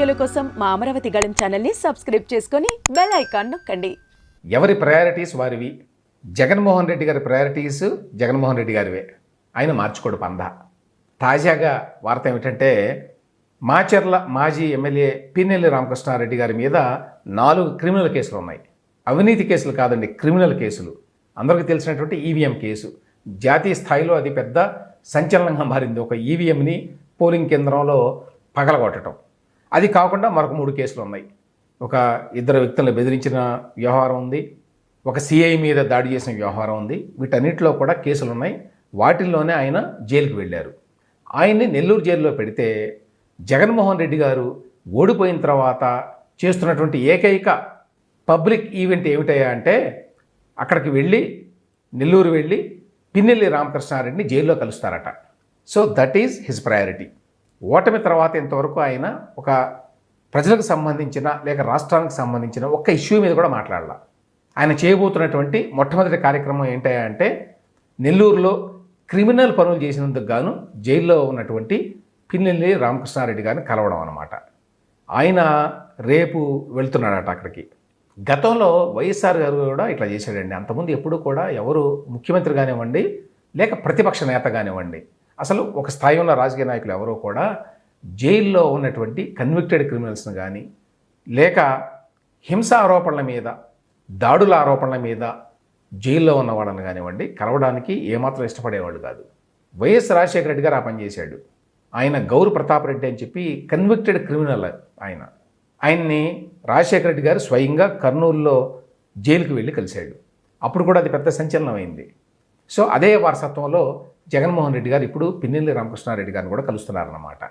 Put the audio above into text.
వీడియోల కోసం మా అమరావతి గళం ఛానల్ని సబ్స్క్రైబ్ చేసుకొని బెల్ ఐకాన్ నొక్కండి. ఎవరి ప్రయారిటీస్ వారివి. జగన్మోహన్ రెడ్డి గారి ప్రయారిటీస్ జగన్మోహన్ రెడ్డి గారివే. ఆయన మార్చుకోడు పందా. తాజాగా వార్త ఏమిటంటే మాచర్ల మాజీ ఎమ్మెల్యే పిన్నెల్లి రామకృష్ణారెడ్డి గారి మీద 4 క్రిమినల్ కేసులు ఉన్నాయి. అవినీతి కేసులు కాదండి, క్రిమినల్ కేసులు. అందరికీ తెలిసినటువంటి ఈవీఎం కేసు జాతీయ స్థాయిలో అది పెద్ద సంచలనంగా మారింది. ఒక ఈవీఎంని పోలింగ్ కేంద్రంలో పగలగొట్టడం. అది కాకుండా మరొక 3 కేసులు ఉన్నాయి. ఒక 2 వ్యక్తులను బెదిరించిన వ్యవహారం ఉంది, ఒక సిఐ మీద దాడి చేసిన వ్యవహారం ఉంది. వీటన్నిటిలో కూడా కేసులు ఉన్నాయి. వాటిల్లోనే ఆయన జైలుకి వెళ్ళారు. ఆయన్ని నెల్లూరు జైల్లో పెడితే జగన్మోహన్ రెడ్డి గారు ఓడిపోయిన తర్వాత చేస్తున్నటువంటి ఏకైక పబ్లిక్ ఈవెంట్ ఏమిటయ్యా అంటే అక్కడికి వెళ్ళి నెల్లూరు వెళ్ళి పిన్నెల్లి రామకృష్ణారెడ్డిని జైల్లో కలుస్తారట. So that is his priority. ఓటమి తర్వాత ఇంతవరకు ఆయన ఒక ప్రజలకు సంబంధించిన లేక రాష్ట్రానికి సంబంధించిన ఒక్క ఇష్యూ మీద కూడా మాట్లాడాల. ఆయన చేయబోతున్నటువంటి మొట్టమొదటి కార్యక్రమం ఏంటయ్యా అంటే నెల్లూరులో క్రిమినల్ పనులు చేసినందుకు గాను జైల్లో ఉన్నటువంటి పిన్నెల్లి రామకృష్ణారెడ్డి గారిని కలవడం అన్నమాట. ఆయన రేపు వెళ్తున్నాడట అక్కడికి. గతంలో వైఎస్ఆర్ గారు కూడా ఇట్లా చేశాడండి. అంతకుముందు ఎప్పుడు కూడా ఎవరు ముఖ్యమంత్రి కానివ్వండి లేక ప్రతిపక్ష నేత కానివ్వండి, అసలు ఒక స్థాయి ఉన్న రాజకీయ నాయకులు ఎవరో కూడా జైల్లో ఉన్నటువంటి కన్విక్టెడ్ క్రిమినల్స్ని కానీ లేక హింస ఆరోపణల మీద దాడుల ఆరోపణల మీద జైల్లో ఉన్న వాళ్ళని కానివ్వండి కలవడానికి ఏమాత్రం ఇష్టపడేవాళ్ళు కాదు. వైఎస్ రాజశేఖర రెడ్డి గారు ఆ పని చేశాడు. ఆయన గౌరు ప్రతాప్ రెడ్డి అని చెప్పి కన్విక్టెడ్ క్రిమినల్ ఆయన్ని రాజశేఖర రెడ్డి గారు స్వయంగా కర్నూలులో జైలుకి వెళ్ళి కలిశాడు. అప్పుడు కూడా అది పెద్ద సంచలనమైంది. సో అదే వారసత్వంలో జగన్మోహన్ రెడ్డి గారు ఇప్పుడు పిన్నెల్లి రామకృష్ణారెడ్డి గారిని కూడా కలుస్తున్నారన్నమాట.